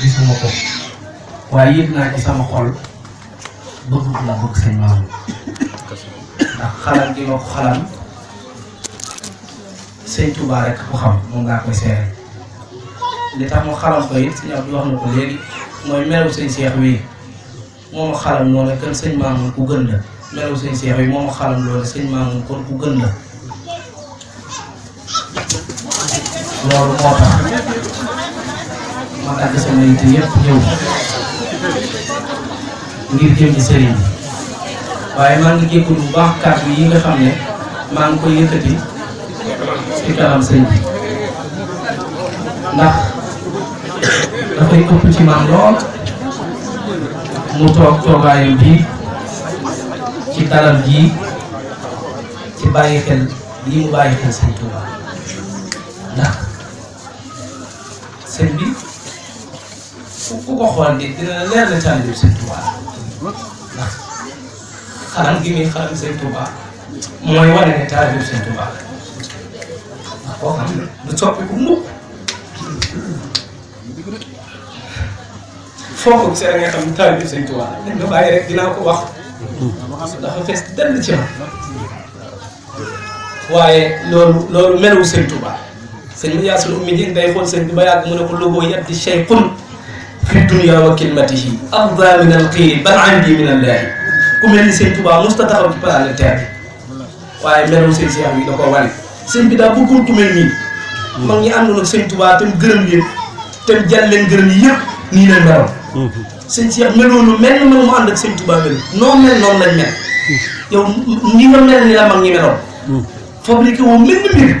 gisuma ko waaye yëg naa ci sama xol bëgg la bëgg sëñ Mamoune ndax xalam gi ma ko xalam sëñ Touba rek ko xam moom laa koy seere li tax ma xalam ko it sëñ Abdou wax na ko léegi mooy melaw sëñ Cheikh wi moo ma xalam noonu kan sëñ Mamoune ku gën la melaw sëñ Cheikh wi moo ma xalam loolu sëñ Mamoune kon ku gën la loolu moo tax ma dagg sama yitte yëpp ñëw ngir jëm ci sëriñ bi waaye maa ngi jégalu bu baax kàddu yi nga xam ne maa ngi koy yëkkati ci kanam sëñ bi ndax dafay ëpp ci man lool mu toog toogaayam bi ci dalam ji ci bàyyi xel lii mu bàyyi xel sëñ Touba ndax sëñ bi ku ko xool di dina leer na taalibe sëñ Touba ndax xalam gi muy xalam sëñ Touba mooy wane ne taalibe sëñ Touba ndax koo xam ne du soppiku mukk foo ko gisee nga xam ne taalibe sëñ Touba dañ nga bàyyi rek dinaa ko wax dafa fees dell ci ma waaye loolu melawu sëñ Touba sëñ bi yaasul ummi ji day xool sëñ bi ba yàgg mu ne ko logoo yabdi shaykhun fi dunya wa kilmatihi afda min alxiiri bal andi min allahi ku mel ni sëñ Touba musta taxaw ci planétaire bi waaye melawu sëñ Cheikh bi da ko wane sëñ bi daa bëggoon ku mel nii mag ñi àndoon ak sëñ Touba te mu gërëm leen te mu jàll leen gërëm yi yëpp nii leen meloon sëñ Cheikh meloonu mel na mu ànd ak sëñ Touba mel noo mel noonu lañ mel yow ni nga mel ni la mag ñi meloon fabriqué woo mel ni mbir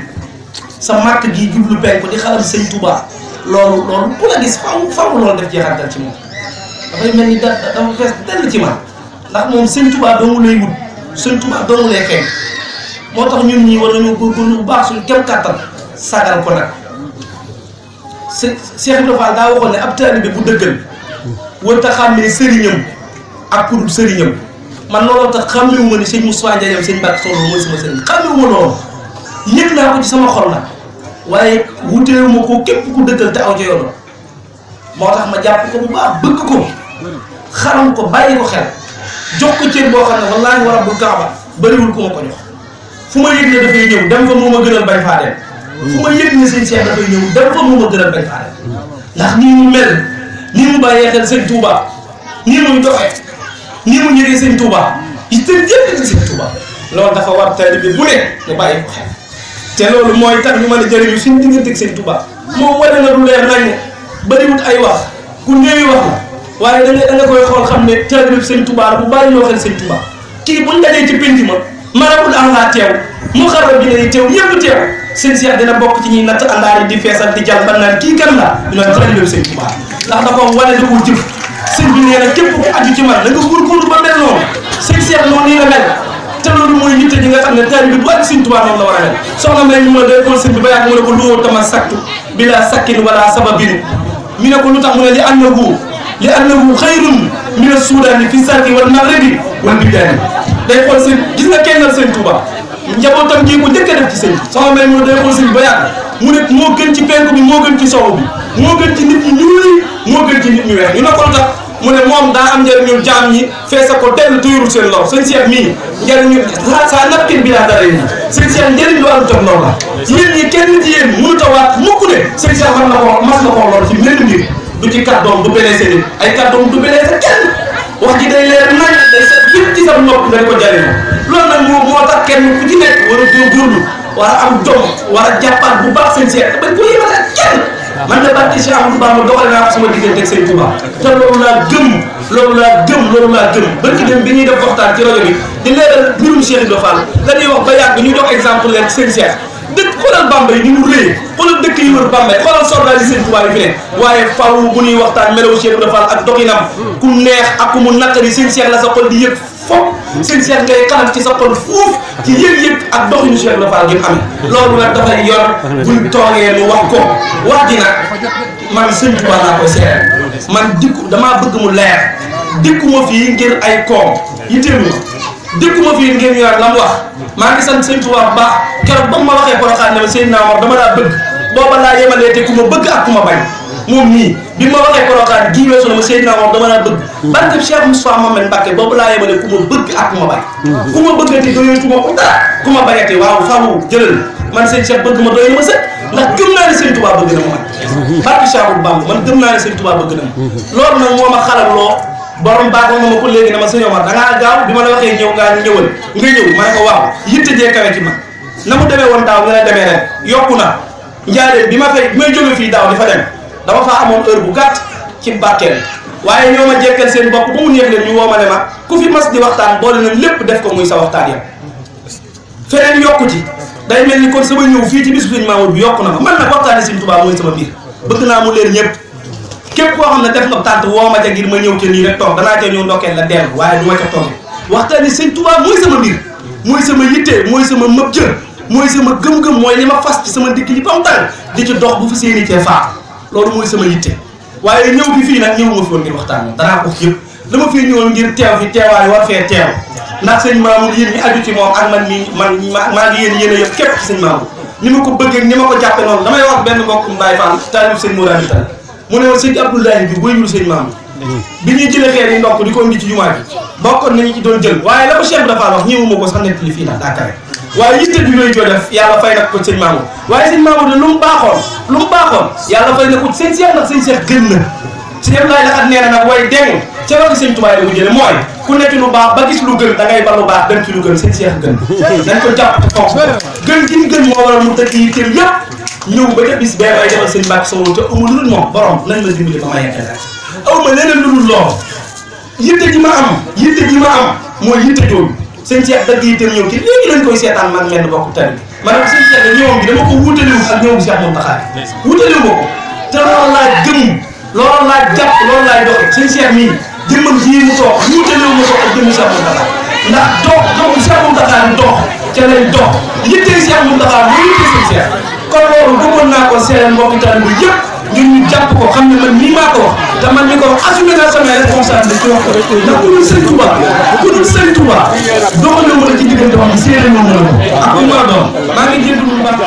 sa marque gi jublu penku di xalam sëñ Touba loolu ku la gis faw loolu def jeexantal ci moom dafay mel ni dafa fees dell ci man ndax moom sëñ Touba doomu lay wut sëñ Touba doomu lay xeeñ moo tax ñun ñii war nañoo góorgóorlu bu baax suñu kem kàttan sagal ko nag Cheikh Ibrahima Fall daa waxoon ne ab taalibe bu dëggal warut a xàmmee sëriñam ak ku dul sëriñam man looloo tax xàmmewu ma ni sëñ Moussa Ndiaye sëñ Mbacke Sow mooy sama sëriñ xàmmewu ma loolu yëg naa ko ci sama xol nag waaye wuteewu ma ko képp ku dëggal te aw ci yoon moo tax ma jàpp ko bu baax bëgg ko xaram ko bàyyi ko xel jox ko cër boo xam ne wallaahi wa rabbul kaaba bëriwul ku ma ko jox fu ma yëg ne dafay ñëw dem fa moo ma gënal bañ faa dem fu ma yëg ne sëñ Cheikh dafay ñëw dem fa moo ma gënal bañ faa dem ndax nii mu mel nii mu bàyyee xel sëñ Touba nii muy doxee nii mu ñëwee sëñ Touba itam jënd ci sëñ Touba loolu dafa war taalibe bu ne mu bàyyi ko xel te loolu mooy tax ñu mën a jëriñu suñu diggante ak sëñ Touba moom wane na du leer nañ ne bëriwut ay wax ku néewi wax la waaye da nga koy xool xam ne taalibe sëñ Touba la bu bàyyi loo xel sëñ Touba kii buñ dajee ci pénc ma marabul Allah teew mu xarala bi ne teew ñëpp teew sëñ Cheikh dina bokk ci ñuy natt àndaari di feesal di jàll ban naan kii kan la ñu naan taalibe sëñ Touba ndax dafa wane da ko jëf sëñ bi nee na képp ku aju ci man da nga góorgóorlu ba mel noonu sëñ Cheikh noonu nii la mel te loolu mooy yitte ji nga xam ne taalibe bi bu aju sëñ Touba noonu la war a mel soxna may ñu ma day xool sëñ bi ba yàgg mu ne ko luwoo tama saktu bila sakkin wala sababin mi ne ko lu tax mu ne li annahu xayrun mina suudaani fi sarqi wal maghribi wal bidaani day xool sëñ gis nga kennal sëñ Touba njabootam gi ko njëkk a def ci sëñ bi soxna may mu ne day xool sëñ bi ba yàgg mu ne moo gën ci penku bi moo gën ci sowu bi moo gën ci nit ñi ñuul yi moo gën ci nit ñu weex ñu ne ko lu tax mu ne moom daa am njëriñu jaam ñi feesa ko dellu te yorul seen lor sëñ Cheikh mii njëriñu saa napkin bi laa dara yi sëñ Cheikh njëriñ lu am jot lor la yéen ñi kenn ci yéen mënut a waat mukk ne sëñ Cheikh mas na koo lor ci mel mbir du ci kàddoom du blessé nit ay kàddoom du blessé kenn wax ji day leer nañ day set yëpp ci sa nopp nga di ko jëriñoo loolu nag moo tax kenn ku ci nekk war a góorgóorlu war a am jom war a jàppaat bu baax sëñ Cheikh bañ ko yéemale ak kenn man de barke Cheikh Amadou Bamba doxale naa ko sama diggante ak sëñ Touba te loolu laa gëm barki dem bi ñuy def waxtaan ci rajo bi di leeral mbirum Cheikh Ibrahima Fall dañuy wax ba yàgg ñu jox exemple leen sëñ Cheikh dëkk xoolal Bambey ni mu rëy xoolal dëkk yi wër Bambey xoolal soldat yi sëñ Touba yi fi ne waaye faaw bu ñuy waxtaan melaw Cheikh Ibrahima Fall ak doxinam ku neex ak ku mu naqari sëñ Cheikh la sa xol di yëg foofu sëñ Cheikh ngay xalam ci sa xol fuuf ci yëg-yëg ak doxinu Cheikh Ibrahima Fall gi mu amee loolu nag dafay yor buñ toogee mu wax ko wax ji nag man sëñ Touba laa koy seere man damaa bëgg mu leer dikkuma fii ngir ay koom yitteelu ma dikkuma fii ngir ñu la mu wax maa ngi sant sëñ Touba bu baax keroog ba ma waxee Porokhane ne ma sëñ naa war dama daa bëgg booba laa yemalee te ku ma bëgg ak ku ma bañ moom nii bi ma waxee Porokhane gii weesu na ma Seydina moom dama laa bëgg barke Cheikh Moustapha Mohamed Mbacké boobu laa yemale ku ma bëgg ak ku ma bañ ku ma bëggati doyatuma ko dara ku ma bañati waaw faamu jëlal man seen Cheikh bëgg ma doy na ma sëkk ndax gëm naa ne sëñ Touba bëgg na ma man barke Cheikh Bamba man gëm naa ne sëñ Touba bëgg na ma loolu nag moo ma xalal loo borom baax ma ko léegi dama sëñ Omar da ngaa gaaw bi ma la waxee ñëw ngaa ñëwal nga ñëw ma ne ko waaw yitte jee kawe ci man na mu demee woon daaw nga la demee ren yokku na njaareen bi may jóge fii daaw di fa dem dama faa amoon heure bu gàtt ci barkeel waaye ñoo ma jekkal seen bopp ba mu neex leen ñu woo ma ne ma ku fi mas di waxtaan boole na lépp def ko muy sa waxtaan ya feneen yokku ci day mel ni kon sama ñëw fii ci bisu sëñ Mamour bi yokku na ma man nag waxtaani sëñ Touba mooy sama biir bëgg naa mu leen ñëpp képp koo xam ne def nga tànt woo ma ca ngir ma ñëw ca nii rek toog danaa ca ñëw ndokkeel la dellu waaye du ma ca toog waxtaani sëñ Touba mooy sama biir mooy sama yitte mooy sama mëb jër mooy sama gëm-gëm mooy li ma fas ci sama dikk li ba mu tàng di ci dox bu fi séeni cee faat loolu mooy sama yitte waaye ñëw bi fii nag ñëwuma fi woon ngir waxtaan moom danaa ko yëpp dama fii ñëwoon ngir teew fi teewaay war fee teew ndax sëñ Mamour yéen ñi aju ci moom ak man mii maa ngi yéen a yëpp képp ci sëñ Mamour ni ma ko bëggee ni ma ko jàppe noonu damay wax benn mbokk Mbaye Fall taalib sëñ Mourane Tall mu ne woon sëñ Abdoulaye bi wëyul sëñ Mamour bi ñuy jëlee xeer yi ndokk di ko indi ci jumaa bi bokkoon nañu ci doon jël waaye la ko Cheikh dafa wax ñëwuma ko sax nekk li fii nag daa kawe waaye yitte bi looy joo def yàlla fay na ko sëñ Mamour waaye sëñ Mamour de lu mu baaxoon yàlla fay na ko sëñ Cheikh ndax sëñ Cheikh gën na sëñ Abdoulaye Laxat nee na nag way deng ca waxi sëñ Touba la ko jële mooy ku nekk lu baax ba gis lu gën da ngay ba lu baax dem ci lu gën sëñ Cheikh gën dañ ko jàpp te fonk gën gi ñu gën moo waral mu dëkk yi teel yëpp ñëw ba ca bis bee ay defal sëñ Mbacke Sow te amul lu dul moom borom nañ ma dimbali ba ma yeggale aw ma leneen lu dul loolu yitte ji ma am mooy yitte jooju sëñ Cheikh dëgg yi teel ñëw ci léegi lañ koy seetaan man mel bokk tari maanaam sëñ Cheikh ñëwam bi dama ko wutaliwu ak ñëwam Cheikh Mountakha wutaliwu ma ko te loolu laa gëm loolu laa jàpp loolu laay doxe sëñ Cheikh mii jëmmam ji mu toog wutaliwu ma ko ak jëmmu Cheikh Mountakha ndax dox Cheikh Mountakha di dox ca lañ dox yitte Cheikh Mountakha mooy yitte sëñ Cheikh kon loolu bëggoon naa ko seereen mbokki taalibe bi yëpp ñun ñu jàpp ko xam ne man nii maa ko wax te man mi ko wax assumé naa samay responsabilité ci wax ko ndax ku dul sëñ Touba doxal na ma la ci diggante wax seereen moom la ko ak ku ma doon maa ngi jéggalu bu baax